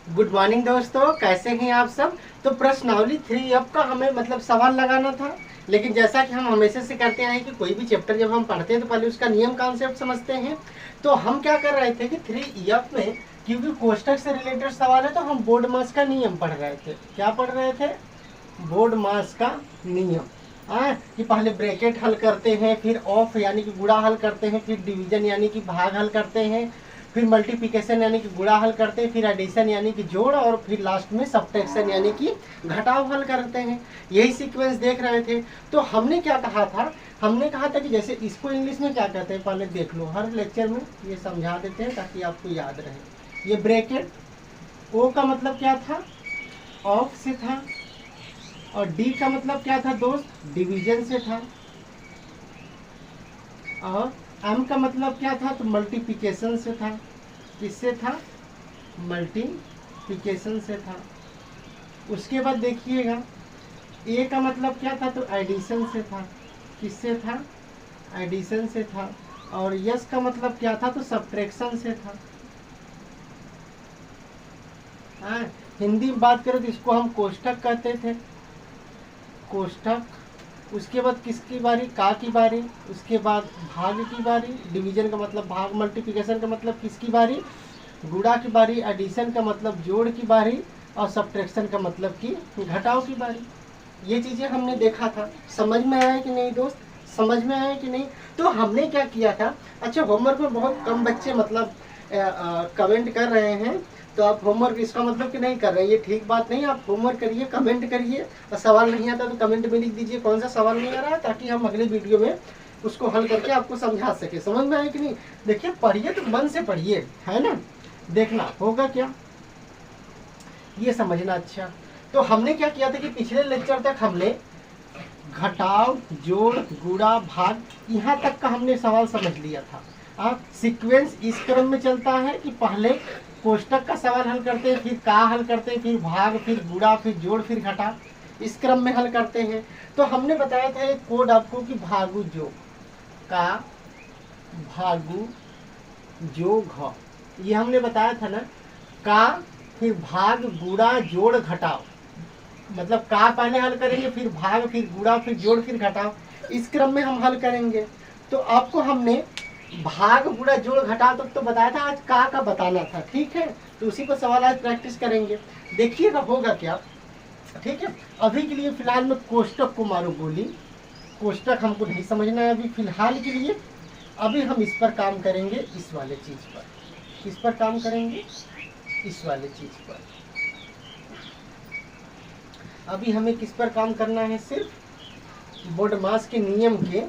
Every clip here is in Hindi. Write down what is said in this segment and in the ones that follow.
गुड मॉर्निंग दोस्तों, कैसे हैं आप सब। तो प्रश्नावली 3 का हमें मतलब सवाल लगाना था। लेकिन जैसा कि हम हमेशा से करते आए हैं कि कोई भी चैप्टर जब हम पढ़ते हैं तो पहले उसका नियम कॉन्सेप्ट समझते हैं। तो हम क्या कर रहे थे कि 3 में क्योंकि कोष्टक से रिलेटेड सवाल है तो हम बोर्ड मास का नियम पढ़ रहे थे। क्या पढ़ रहे थे? बोर्ड मास का नियम। कि पहले ब्रैकेट हल करते हैं, फिर ऑफ यानी कि गुणा हल करते हैं, फिर डिवीजन यानी कि भाग हल करते हैं, फिर मल्टीप्लिकेशन यानी कि गुणा हल करते हैं, फिर एडिशन यानी कि जोड़, और फिर लास्ट में सब्ट्रैक्शन यानी कि घटाव हल करते हैं। यही सीक्वेंस देख रहे थे। तो हमने क्या कहा था? हमने कहा था कि जैसे इसको इंग्लिश में क्या कहते हैं पहले देख लो, हर लेक्चर में ये समझा देते हैं ताकि आपको याद रहे। ये ब्रैकेट ओ का मतलब क्या था? ऑफ से था। और डी का मतलब क्या था दोस्त? डिवीजन से था। और एम का मतलब क्या था? तो मल्टीप्लिकेशन से था। किससे था? मल्टीप्लिकेशन से था। उसके बाद देखिएगा ए का मतलब क्या था? तो एडिशन से था। किससे था? एडिशन से था। और यस का मतलब क्या था? तो सब्ट्रैक्शन से था। हिंदी में बात करें तो इसको हम कोष्ठक कहते थे, कोष्ठक। उसके बाद किसकी बारी? का की बारी। उसके बाद भाग की बारी। डिवीजन का मतलब भाग, मल्टीप्लिकेशन का मतलब किसकी बारी? गुणा की बारी। एडिशन का मतलब जोड़ की बारी। और सब्ट्रैक्शन का मतलब कि घटाव की बारी। ये चीज़ें हमने देखा था। समझ में आया कि नहीं दोस्त? समझ में आया कि नहीं? तो हमने क्या किया था? अच्छा, होमवर्क में बहुत कम बच्चे मतलब कमेंट कर रहे हैं। तो आप होमवर्क इसका मतलब कि नहीं कर रहे हैं, ये ठीक बात नहीं। आप होमवर्क करिए, कमेंट करिए, और सवाल नहीं आता तो कमेंट में लिख दीजिए कौन सा सवाल नहीं आ रहा है, ताकि हम अगले वीडियो में उसको हल करके आपको समझा सके। समझ में आया कि नहीं? देखिए, पढ़िए तो मन से पढ़िए, है ना। देखना होगा क्या, ये समझना। अच्छा, तो हमने क्या किया था कि पिछले लेक्चर तक हमने घटाव, जोड़, गुणा, भाग, यहाँ तक का हमने सवाल समझ लिया था। अब सीक्वेंस इस क्रम में चलता है कि पहले कोष्टक का सवाल हल करते हैं, फिर का हल करते हैं, फिर भाग, फिर गुणा, फिर जोड़, फिर घटा, इस क्रम में हल करते हैं। तो हमने बताया था एक कोड आपको कि भागु जोग, का भागु जोग, ये हमने बताया था ना। का, फिर भाग, गुणा, जोड़, घटाव, मतलब का पहले हल करेंगे, फिर भाग, फिर गुणा, फिर जोड़, फिर घटाव, इस क्रम में हम हल करेंगे। तो आपको हमने भाग, गुणा, जोड़, घटाव तक तो बताया था, आज का बताना था। ठीक है, तो उसी को सवाल आज प्रैक्टिस करेंगे। देखिएगा होगा क्या। ठीक है, अभी के लिए फिलहाल मैं कोष्टक को मारू गोली। कोष्टक हमको नहीं समझना है अभी फिलहाल के लिए। अभी हम इस पर काम करेंगे, इस वाले चीज पर। किस पर काम करेंगे? इस वाले चीज पर। अभी हमें किस पर काम करना है? सिर्फ बोर्ड मास के नियम के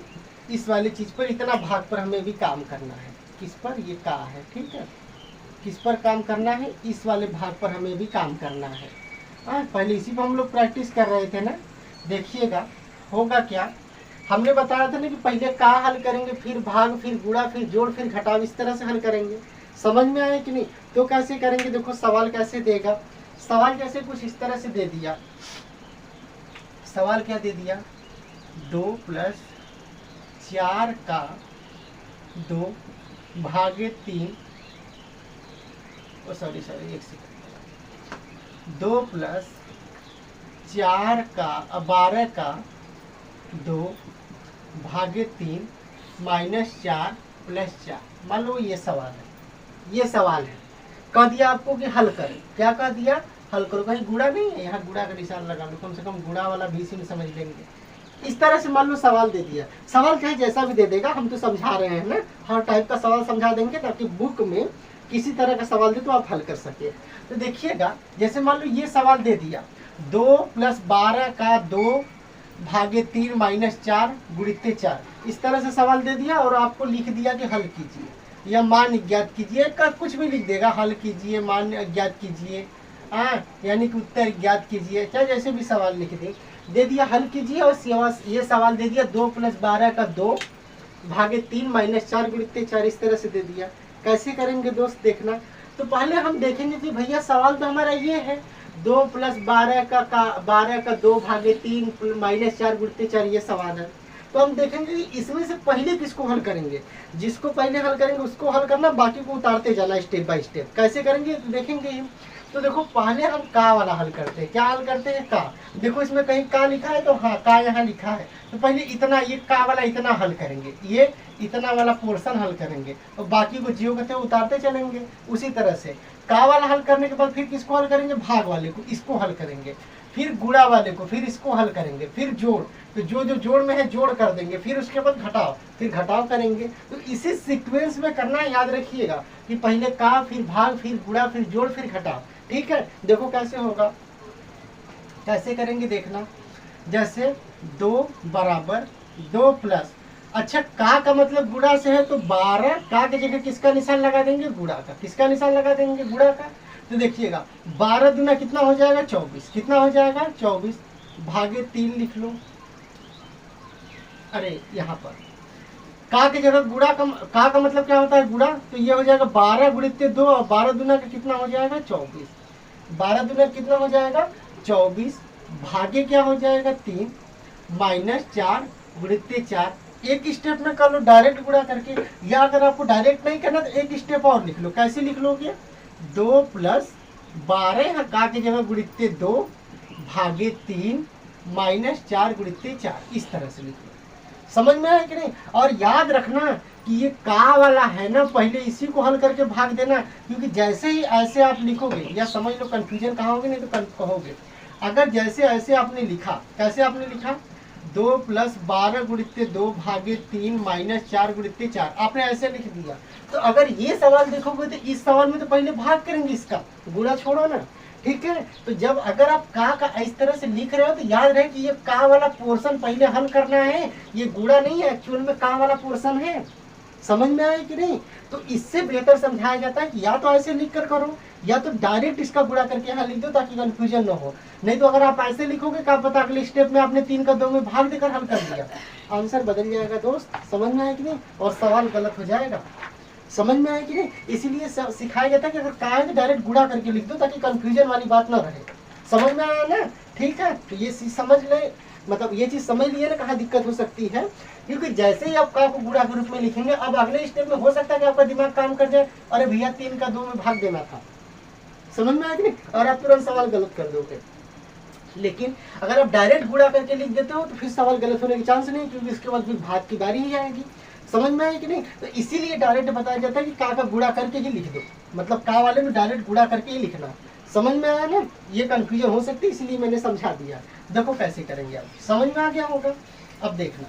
इस वाली चीज पर, इतना भाग पर हमें भी काम करना है। किस पर? ये का है। ठीक है, किस पर काम करना है? इस वाले भाग पर हमें भी काम करना है। पहले इसी पर हम लोग प्रैक्टिस कर रहे थे ना। देखिएगा होगा क्या। हमने बताया था ना कि पहले का हल करेंगे, फिर भाग, फिर गुणा, फिर जोड़, फिर घटाव, इस तरह से हल करेंगे। समझ में आया कि नहीं? तो कैसे करेंगे? देखो सवाल कैसे देगा। सवाल जैसे कुछ इस तरह से दे दिया। सवाल क्या दे दिया? 2 + 4 का 2 भागे 3, सॉरी एक सेकंड, 2 + 4 का 12 का 2 भागे 3 -4 + 4। मान लो ये सवाल है, ये सवाल है। कह दिया आपको कि हल करें। क्या कह दिया? हल करो। कहीं गुणा नहीं है, यहाँ गुणा का निशान लगा लो, कम से कम गुणा वाला भी में समझ लेंगे। इस तरह से मान लो सवाल दे दिया। सवाल चाहे जैसा भी दे देगा, हम तो समझा रहे हैं ना, हर टाइप का सवाल समझा देंगे ताकि बुक में किसी तरह का सवाल दे तो आप हल कर सके। तो देखिएगा, जैसे मान लो ये सवाल दे दिया, 2 + 12 का 2 भागे 3 -4 गुणित 4, इस तरह से सवाल दे दिया और आपको लिख दिया कि हल कीजिए या मान ज्ञात कीजिए, का कुछ भी लिख देगा, हल कीजिए, मान ज्ञात कीजिए, यानी कि उत्तर ज्ञात कीजिए, चाहे जैसे भी सवाल लिख दे दिया, हल कीजिए। और ये सवाल दे दिया 2 + 12 का 2 भागे 3 -4 गुणित 4, इस तरह से दे दिया। कैसे करेंगे दोस्त देखना। तो पहले हम देखेंगे कि भैया सवाल तो हमारा ये है, 2 + 12 का 2 भागे 3 -4 गुणित 4, ये सवाल है। तो हम देखेंगे कि इसमें से पहले किसको हल करेंगे। जिसको पहले हल करेंगे उसको हल करना, बाकी को उतारते जाना स्टेप बाय स्टेप। कैसे करेंगे तो देखेंगे। तो देखो पहले हम का वाला हल करते हैं। क्या हल करते हैं? का। देखो इसमें कहीं का लिखा है तो हाँ का यहाँ लिखा है, तो पहले इतना ये का वाला इतना हल करेंगे, ये इतना वाला पोर्शन हल करेंगे और बाकी को जीरो कहते उतारते चलेंगे। उसी तरह से का वाला हल करने के बाद फिर किसको हल करेंगे? भाग वाले को, इसको हल करेंगे, फिर गुणा वाले को, फिर इसको हल करेंगे, फिर जोड़, तो जो जो जोड़ में है जोड़ कर देंगे, फिर उसके बाद घटाओ, फिर घटाव करेंगे। तो इसी सीक्वेंस में करना है, याद रखिएगा कि पहले का, फिर भाग, फिर गुणा, फिर जोड़, फिर घटाव। ठीक है, देखो कैसे होगा, कैसे करेंगे देखना। जैसे 2 बराबर 2 प्लस, अच्छा का मतलब गुणा से है तो 12 का की जगह किसका निशान लगा देंगे? गुणा का। किसका निशान लगा देंगे? गुणा का। तो देखिएगा 12 दूना कितना हो जाएगा? 24। कितना हो जाएगा? 24 भागे 3 लिख लो। अरे यहाँ पर का की जगह गुणा का मतलब क्या होता है? गुणा। तो ये हो जाएगा 12 गुणित 2 और 12 दूना का कितना हो जाएगा? 24। 12 दूना कितना हो जाएगा? 24 भागे क्या हो जाएगा? 3 माइनस 4 गुणित 4। एक स्टेप में कर लो डायरेक्ट गुणा करके, या अगर आपको डायरेक्ट नहीं करना तो एक स्टेप और लिख लो। कैसे लिख लोगे? 2 प्लस 12 का की जगह गुणित 2 भागे 3 माइनस 4 गुणित 4, इस तरह से लिख लो। समझ में आया कि नहीं? और याद रखना कि ये का वाला है ना, पहले इसी को हल करके भाग देना, क्योंकि जैसे ही ऐसे आप लिखोगे, या समझ लो कंफ्यूजन कहाँ होगी, नहीं तो कहोगे। अगर जैसे ऐसे आपने लिखा, कैसे आपने लिखा? 2 प्लस 12 गुणित 2 भागे 3 माइनस 4 गुणित 4, आपने ऐसे लिख दिया। तो अगर ये सवाल देखोगे तो इस सवाल में तो पहले भाग करेंगे, इसका गुणा छोड़ो ना। ठीक है, तो जब अगर आप का इस तरह से लिख रहे हो तो याद रहे कि ये का वाला पोर्शन पहले हल करना है, ये गुणा नहीं है, एक्चुअल में का वाला पोर्शन है। समझ में आया कि नहीं? तो इससे बेहतर समझाया जाता है कि या तो ऐसे लिख कर करो, या तो डायरेक्ट इसका गुणा करके यहाँ लिख दो ताकि कंफ्यूजन ना हो। नहीं तो अगर आप ऐसे लिखोगे क्या पता अगले स्टेप में आपने 3 का 2 में भाग देकर हल कर दिया, आंसर बदल जाएगा दोस्त। समझ में आया कि नहीं? और सवाल गलत हो जाएगा। समझ में आया कि नहीं? इसीलिए सिखाया जाता है कि अगर का है तो डायरेक्ट गुणा करके लिख दो ताकि कंफ्यूजन वाली बात ना रहे। समझ में आया ना? ठीक है, तो ये चीज समझ ले, मतलब ये चीज समझ लिए ना कहाँ दिक्कत हो सकती है, क्योंकि जैसे ही आप का को गुणा के रूप में लिखेंगे, अब अगले स्टेप में हो सकता है कि आपका दिमाग काम कर जाए, अरे भैया 3 का 2 में भाग देना था। समझ में आया कि नहीं? और आप तुरंत सवाल गलत कर दोगे। लेकिन अगर आप डायरेक्ट गुणा करके लिख देते हो तो फिर सवाल गलत होने की चांस नहीं, क्योंकि इसके बाद फिर भाग की बारी ही आएगी। समझ में आया कि नहीं? तो इसीलिए डायरेक्ट बताया जाता है कि का गुणा करके ही लिख दो, मतलब का वाले में डायरेक्ट गुणा करके ही लिखना। समझ में आया ना? ये कंफ्यूजन हो सकती है, इसलिए मैंने समझा दिया। देखो कैसे करेंगे आप, समझ में आ गया होगा। अब देखना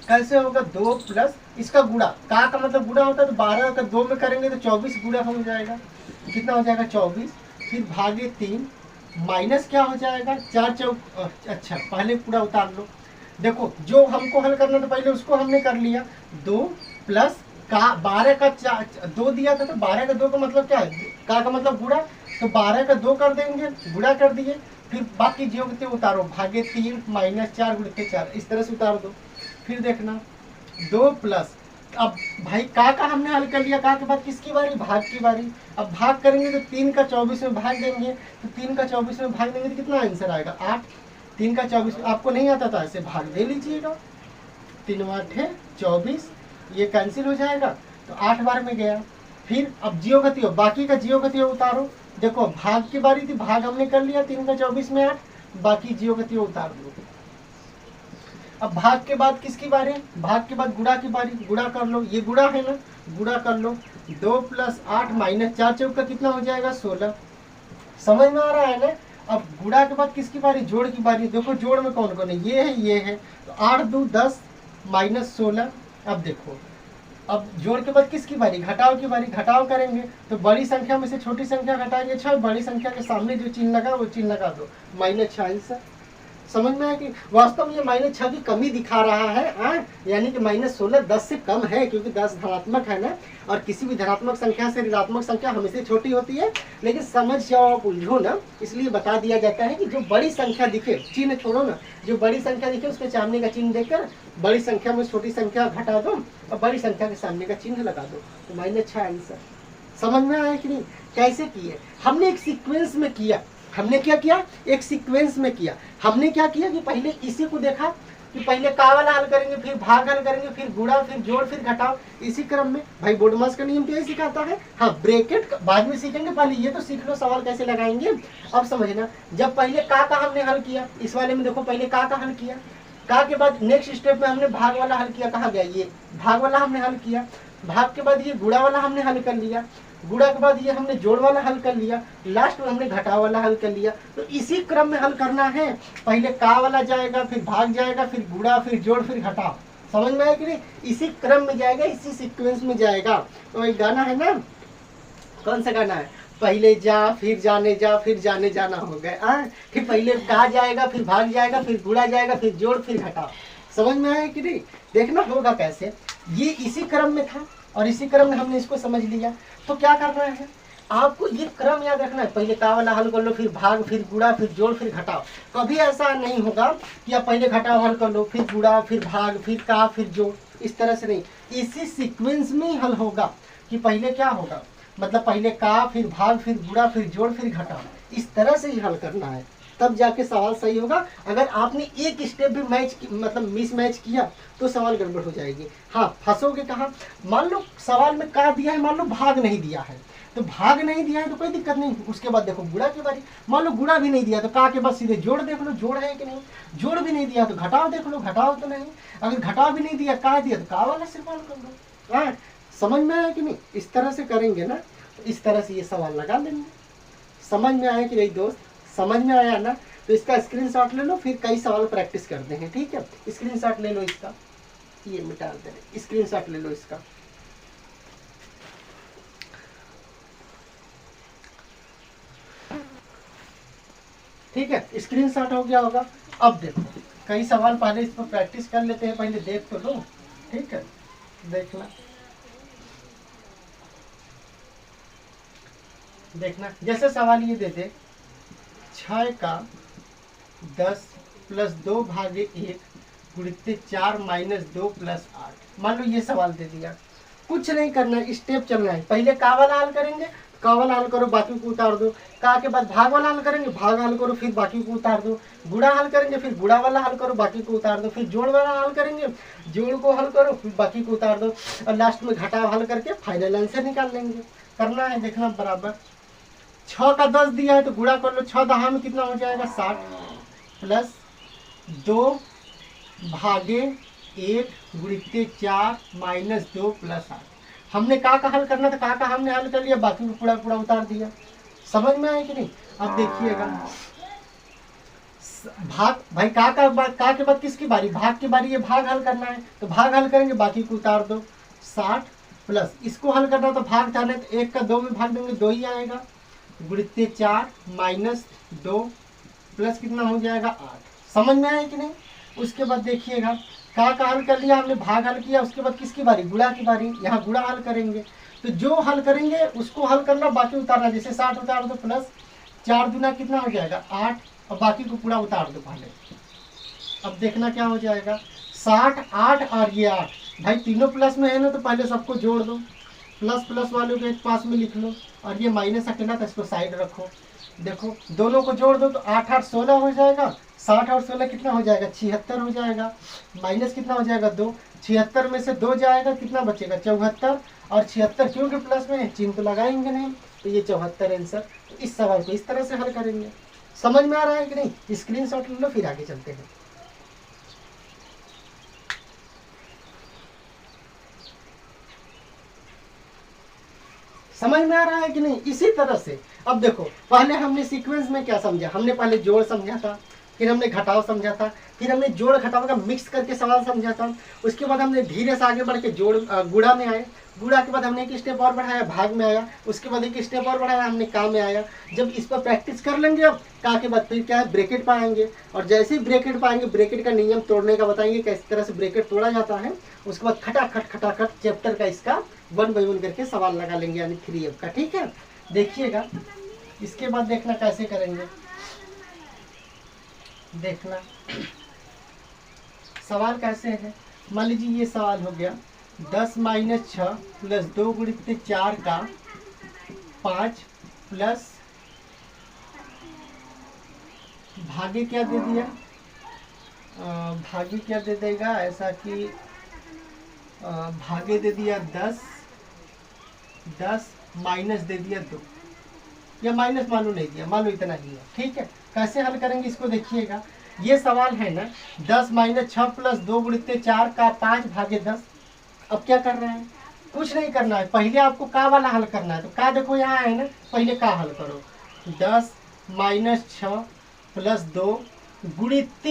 कैसे होगा। 2 प्लस इसका गुणा, का मतलब गुणा होता है, तो 12 का 2 में करेंगे तो 24 गुणा हो जाएगा। कितना हो जाएगा? 24। फिर भागे 3 माइनस क्या हो जाएगा? 4 चौक, अच्छा पहले पूरा उतार लो। देखो जो हमको हल करना था पहले उसको हमने कर लिया। 2 प्लस का 12 का 2 दिया था, तो 12 का 2 का मतलब क्या है? का मतलब गुणा, तो 12 का 2 कर देंगे, गुणा कर दिए। फिर बाकी जो उतारो, भागे 3 माइनस 4 गुणित 4, इस तरह से उतार दो। फिर देखना 2 प्लस, अब भाई का हमने हल कर लिया, का के बाद किसकी बारी? भाग की बारी। अब भाग करेंगे तो 3 का 24 में भाग देंगे, तो 3 का 24 में भाग देंगे तो कितना आंसर आएगा? 8। 3 का 24 आपको नहीं आता था, ऐसे भाग दे लीजिएगा। 3 8 24, ये कैंसिल हो जाएगा, तो 8 बार में गया। फिर अब जीव गति हो, बाकी का जीव गति उतारो। देखो भाग की बारी थी, भाग हमने कर लिया 3 का 24 में 8, बाकी जीव गति उतार दो। अब भाग के बाद किसकी बारी? भाग के बाद गुणा की बारी, गुणा कर लो, ये गुणा है ना, गुणा कर लो। 2 प्लस 8 माइनस 4 चौक का कितना हो जाएगा? 16। समझ में आ रहा है ना? अब गुणा के बाद किसकी बारी? जोड़ की बारी। देखो जोड़ में कौन कौन है? ये है, तो 8 2 10 माइनस 16। अब देखो, अब जोड़ के बाद किसकी बारी? घटाव की बारी। घटाव करेंगे तो बड़ी संख्या में से छोटी संख्या घटाएंगे 6, बड़ी संख्या के सामने जो चिन्ह लगा वो चिन्ह लगा दो, माइनस 6 आंसर। समझ में आया कि वास्तव में ये माइनस 6 की कमी दिखा रहा है, यानी कि माइनस 16 10 से कम है, क्योंकि 10 धनात्मक है ना, और किसी भी धनात्मक संख्या से ऋणात्मक संख्या हमेशा छोटी होती है। लेकिन समझ जाओ आप, उलझो ना, इसलिए बता दिया जाता है कि जो बड़ी संख्या दिखे, चिन्ह छोड़ो ना, जो बड़ी संख्या दिखे उसके सामने का चिन्ह देकर बड़ी संख्या में छोटी संख्या घटा दो और बड़ी संख्या के सामने का चिन्ह लगा दो, तो माइनस 6 आंसर। समझ में आया कि नहीं? कैसे किए? हमने एक सीक्वेंस में किया। हमने क्या किया? एक सीक्वेंस में किया। हमने क्या किया कि पहले इसी को देखा कि पहले का वाला हल करेंगे, फिर भाग हल करेंगे, फिर गुणा, फिर जोड़, फिर घटाओ, इसी क्रम में। भाई बोडमास का नियम तो यही सिखाता है। हाँ, ब्रैकेट बाद में सीखेंगे, पहले ये तो सीख लो सवाल कैसे लगाएंगे। अब समझना, जब पहले का हमने हल किया, इस वाले में देखो पहले का हल किया, का के बाद नेक्स्ट स्टेप में हमने भाग वाला हल किया, कहाँ गया ये भाग वाला हमने हल किया, भाग के बाद ये गुणा वाला हमने हल कर लिया, गुणा के बाद ये हमने जोड़ वाला हल कर लिया, लास्ट में हमने घटाव वाला हल कर लिया। तो इसी क्रम में हल करना है, पहले का वाला जाएगा, फिर भाग जाएगा, फिर गुणा, फिर जोड़, फिर घटाव। समझ में आया कि नहीं? इसी क्रम में जाएगा, इसी सीक्वेंस में जाएगा। तो एक गाना है ना, कौन सा गाना है, पहले जा फिर जाने जा फिर जाने जाना हो गया, फिर पहले का जाएगा, फिर भाग जाएगा, फिर गुणा जाएगा, फिर जोड़, फिर घटाव। समझ में आया कि नहीं? देखना होगा कैसे, ये इसी क्रम में था और इसी क्रम में हमने इसको समझ लिया। तो क्या करना है आपको, ये क्रम याद रखना है, पहले का वाला हल कर लो, फिर भाग, फिर गुणा, फिर जोड़, फिर घटाव। कभी ऐसा नहीं होगा कि आप पहले घटाव हल कर लो, फिर गुणा, फिर भाग, फिर का, फिर जोड़, इस तरह से नहीं, इसी सीक्वेंस में ही हल होगा। कि पहले क्या होगा, मतलब पहले का, फिर भाग, फिर गुणा, फिर जोड़, फिर घटाव, इस तरह से ही हल करना है, तब जाके सवाल सही होगा। अगर आपने एक स्टेप भी मतलब मिस मैच किया तो सवाल गड़बड़ हो जाएगी। हाँ, फंसोगे कहाँ, मान लो सवाल में का दिया है, मान लो भाग नहीं दिया है, तो भाग नहीं दिया है तो कोई दिक्कत नहीं। उसके बाद देखो गुणा की बारी, मान लो गुणा भी नहीं दिया तो का के बाद सीधे जोड़ देख लो, जोड़ है कि नहीं, जोड़ भी नहीं दिया तो घटाव देख लो, घटाव तो नहीं, अगर घटाव भी नहीं दिया का दिया तो का वाला सिर्फ हल कर लो। हाँ, समझ में आया कि नहीं? इस तरह से करेंगे ना, तो इस तरह से ये सवाल लगा लेंगे। समझ में आया कि नहीं दोस्त? समझ में आया ना? तो इसका स्क्रीनशॉट ले लो, फिर कई सवाल प्रैक्टिस करते हैं, ठीक है? स्क्रीनशॉट ले लो इसका, ये मिटा दे, स्क्रीनशॉट ले लो इसका। ठीक है, स्क्रीनशॉट हो गया होगा। अब देखो कई सवाल पहले इस पर प्रैक्टिस कर लेते हैं, पहले देख तो लो, ठीक है? देखना देखना, जैसे सवाल ये दे दे 6 का 10 प्लस 2 भागे 1 गुणित 4 माइनस 2 प्लस 8। मान लो ये सवाल दे दिया, कुछ नहीं करना है, स्टेप चलना है। पहले का वाला हल करेंगे, का वाला हल करो, बाकी को उतार दो। का के बाद भाग वाला हल करेंगे, भाग हल करो, फिर बाकी को उतार दो। गुणा हल करेंगे, फिर गुणा वाला हल करो, बाकी को उतार दो। फिर जोड़ वाला हल करेंगे, जोड़ को हल करो, फिर बाकी को उतार दो, और लास्ट में घटाव हल करके फाइनल आंसर निकाल लेंगे। करना है, देखना बराबर 6 का 10 दिया है तो गुणा कर लो, 6 दहा में कितना हो जाएगा 60 प्लस 2 भागे 1 गुणित 4 माइनस 2 प्लस 8। हमने का हल करना था, का हमने हल कर लिया, बाकी को पूरा पूरा उतार दिया। समझ में आया कि नहीं? अब देखिएगा भाग, भाई का के बाद किसकी बारी, भाग की बारी, ये भाग हल करना है तो भाग हल करेंगे, बाकी को उतार दो। 60 प्लस इसको हल करना तो भाग जाने, तो 1 का 2 में भाग देंगे, 2 ही आएगा, गुणित 4 माइनस 2 प्लस कितना हो जाएगा 8। समझ में आया कि नहीं? उसके बाद देखिएगा का हल कर लिया हमने, भाग हल किया, उसके बाद किसकी बारी, गुणा की बारी, यहाँ गुणा हल करेंगे, तो जो हल करेंगे उसको हल करना, बाकी उतारना। जैसे 60 उतार दो, प्लस 4 दूना कितना हो जाएगा 8, और बाकी को पूरा उतार दो पहले। अब देखना क्या हो जाएगा, 60 8 और ये 8, भाई तीनों प्लस में है ना, तो पहले सबको जोड़ दो, प्लस प्लस वालों को एक पास में लिख लो, और ये माइनस अकेला था इसको साइड रखो। देखो दोनों को जोड़ दो तो 8 8 16 हो जाएगा, 60 और 16 कितना हो जाएगा 76 हो जाएगा, माइनस कितना हो जाएगा 2, 76 में से 2 जाएगा, कितना बचेगा 74, और 76 क्योंकि प्लस में चिन्ह तो लगाएंगे नहीं, तो ये 74 आंसर। तो इस सवाल को इस तरह से हल करेंगे। समझ में आ रहा है कि नहीं? स्क्रीनशॉट ले लो, फिर आगे चलते हैं। समझ में आ रहा है कि नहीं? इसी तरह से अब देखो, पहले हमने सीक्वेंस में क्या समझा, हमने पहले जोड़ समझा था, फिर हमने घटाव समझा था, फिर हमने जोड़ घटाव का मिक्स करके सवाल समझा था। उसके बाद हमने धीरे से आगे बढ़ के गुणा में आए, गुणा के बाद हमने एक स्टेप और बढ़ाया, भाग में आया, उसके बाद एक स्टेप और बढ़ाया, हमने का में आया। जब इस पर प्रैक्टिस कर लेंगे, अब का के बाद फिर क्या है, ब्रैकेट पाएंगे, और जैसे ही ब्रैकेट पाएंगे, ब्रैकेट का नियम तोड़ने का बताएंगे किस तरह से ब्रैकेट तोड़ा जाता है। उसके बाद खटाखट चैप्टर का इसका 1 बाय 1 करके सवाल लगा लेंगे, यानी 3F का। ठीक है, देखिएगा। इसके बाद देखना कैसे करेंगे, देखना सवाल कैसे है। मान लीजिए ये सवाल हो गया 10 माइनस 6 प्लस 2 गुणित 4 का 5 प्लस भागे क्या दे दिया भागे क्या दे देगा, ऐसा कि भागे दे दिया 10, 10 माइनस दे दिया 2, या माइनस मालूम नहीं दिया, मालूम इतना ही है। ठीक है, कैसे हल करेंगे इसको देखिएगा। ये सवाल है ना 10 माइनस 6 प्लस 2 गुणित 4 का 5 भागे 10। अब क्या कर रहे हैं, कुछ नहीं करना है, पहले आपको का वाला हल करना है। तो का देखो यहाँ है ना, पहले का हल करो। 10 माइनस 6 प्लस 2 गुणित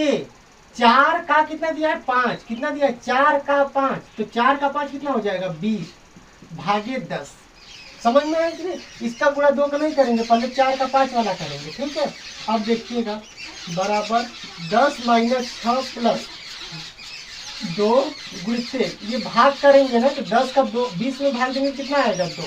4 का कितना दिया है 5, कितना दिया है 4 का 5, तो 4 का 5 कितना हो जाएगा 20 भागे 10। समझ में आया कि नहीं, इसका गुणा 2 का नहीं करेंगे, पहले 4 का 5 वाला करेंगे। ठीक है, अब देखिएगा बराबर 10 माइनस 6 प्लस 2 गुणित, ये भाग करेंगे ना तो 10 का 2 20 में भाग देंगे, कितना आएगा 2,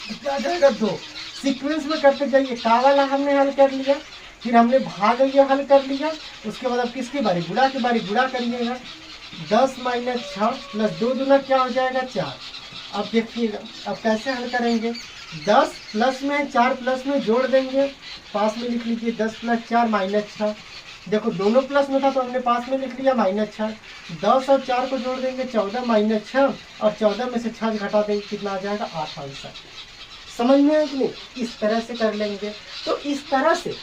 कितना आ जाएगा 2। सीक्वेंस में करते जाइए, का वाला हमने हल कर लिया, फिर हमने भाग ये हल कर लिया, उसके बाद अब किसकी बारी, गुणा की बारी, गुणा करिएगा। 10 माइनस 6 प्लस 2 दूना क्या हो जाएगा 4। अब देखिएगा अब कैसे हल करेंगे, 10 प्लस में 4 प्लस में जोड़ देंगे, पास में लिख लीजिए 10 प्लस 4 माइनस 6। देखो दोनों प्लस में था तो हमने पास में लिख लिया माइनस 6। 10 और 4 को जोड़ देंगे 14 माइनस 6, और 14 में से 6 घटा देंगे, कितना आ जाएगा 8 आंसर। समझ में आया कि नहीं, इस तरह से कर लेंगे। तो इस तरह से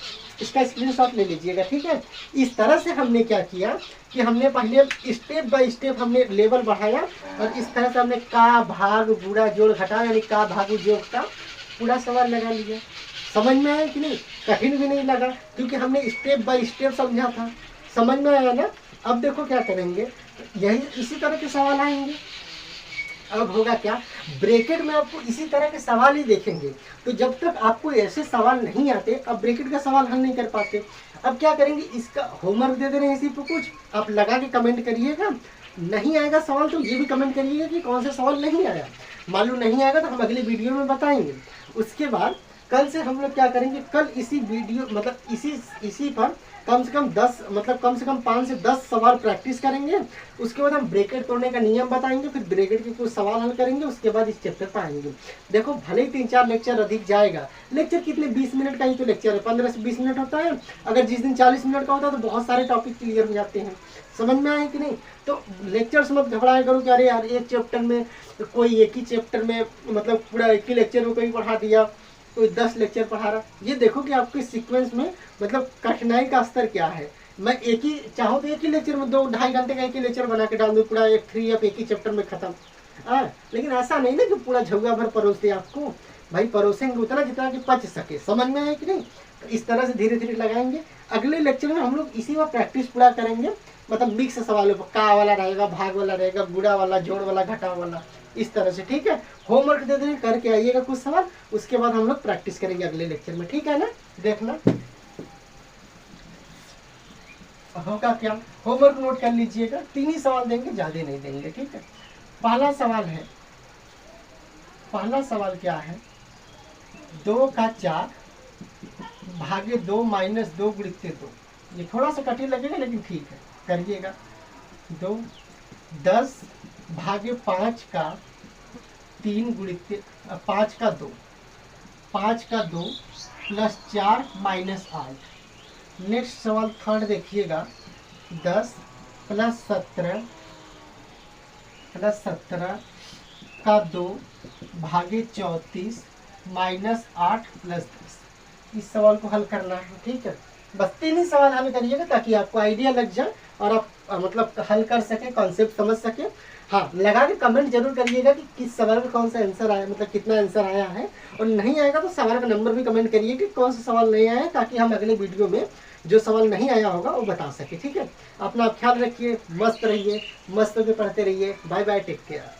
इसका स्क्रीनशॉट ले लीजिएगा। ठीक है, इस तरह से हमने क्या किया कि हमने पहले स्टेप बाय स्टेप हमने लेवल बढ़ाया, और इस तरह से हमने का भाग गुणा जोड़ घटा, यानी का भाग जोड़ का पूरा सवाल लगा लिया। समझ में आया कि नहीं, कठिन भी नहीं लगा, क्योंकि हमने स्टेप बाय स्टेप समझा था। समझ में आया ना। अब देखो क्या करेंगे, यही इसी तरह के सवाल आएंगे। अब होगा क्या, ब्रैकेट में आपको इसी तरह के सवाल ही देखेंगे। तो जब तक आपको ऐसे सवाल नहीं आते, अब ब्रैकेट का सवाल हल नहीं कर पाते। अब क्या करेंगे, इसका होमवर्क दे दे रहे हैं इसी पे, कुछ आप लगा के कमेंट करिएगा। नहीं आएगा सवाल तो ये भी कमेंट करिएगा कि कौन सा सवाल नहीं आया। मालूम नहीं आएगा तो हम अगले वीडियो में बताएंगे। उसके बाद कल से हम लोग क्या करेंगे, कल इसी वीडियो मतलब इसी पर कम से कम 5 से 10 सवाल प्रैक्टिस करेंगे। उसके बाद हम ब्रैकेट तोड़ने का नियम बताएंगे, फिर ब्रैकेट के कुछ सवाल हल करेंगे, उसके बाद इस चैप्टर पर आएंगे। देखो भले ही 3-4 लेक्चर अधिक जाएगा, लेक्चर कितने 20 मिनट का ही तो लेक्चर है, 15 से 20 मिनट होता है। अगर जिस दिन 40 मिनट का होता है तो बहुत सारे टॉपिक क्लियर हो जाते हैं। समझ में आए कि नहीं। तो लेक्चर्स मत घबराया करो कि अरे यार एक चैप्टर में कोई एक ही चैप्टर में मतलब पूरा एक ही लेक्चर में कोई पढ़ा दिया, कोई 10 लेक्चर पढ़ा रहा। ये देखो कि आपके सीक्वेंस में मतलब कठिनाई का स्तर क्या है। मैं एक ही चाहूँ तो एक ही लेक्चर में 2-2.5 घंटे का एक ही लेक्चर बना के डाल दूँ, पूरा एक 3 अप एक ही चैप्टर में खत्म। लेकिन ऐसा नहीं ना कि पूरा झुग्गा भर परोस दे आपको। भाई परोसेंगे उतना जितना कि पच सके। समझ में आए कि नहीं। तो इस तरह से धीरे धीरे लगाएंगे। अगले लेक्चर में हम लोग इसी में प्रैक्टिस पूरा करेंगे, मतलब मिक्स सवालों पर, का वाला रहेगा, भाग वाला रहेगा, गुणा वाला, जोड़ वाला, घटा वाला, इस तरह से। ठीक है, होमवर्क दे देंगे, करके आइएगा कुछ सवाल, उसके बाद हम लोग प्रैक्टिस करेंगे अगले लेक्चर में। ठीक है ना, देखना होगा क्या। होमवर्क नोट कर लीजिएगा, 3 ही सवाल देंगे, ज्यादा नहीं देंगे। ठीक है, पहला सवाल क्या है, 2 का 4 भागे 2 माइनस 2 गुणित 2। ये थोड़ा सा कठिन लगेगा लेकिन ठीक है, करिएगा। 10 भागे 5 का 3 गुणित 5 का 2 प्लस 4 माइनस 8। नेक्स्ट सवाल थर्ड देखिएगा, 10 प्लस 17 का 2 भागे 34 माइनस 8 प्लस 10। इस सवाल को हल करना है। ठीक है, बस 3 ही सवाल हल करिएगा ताकि आपको आइडिया लग जाए और आप मतलब हल कर सके, कॉन्सेप्ट समझ सके। हाँ, लगा के कमेंट जरूर करिएगा कि किस सवाल का कौन सा आंसर आया, मतलब कितना आंसर आया है। और नहीं आएगा तो सवाल का नंबर भी कमेंट करिए कि कौन सा सवाल नहीं आया है, ताकि हम अगले वीडियो में जो सवाल नहीं आया होगा वो बता सके। ठीक है, अपना ख्याल रखिए, मस्त रहिए, मस्त होकर पढ़ते रहिए। Bye bye, take care.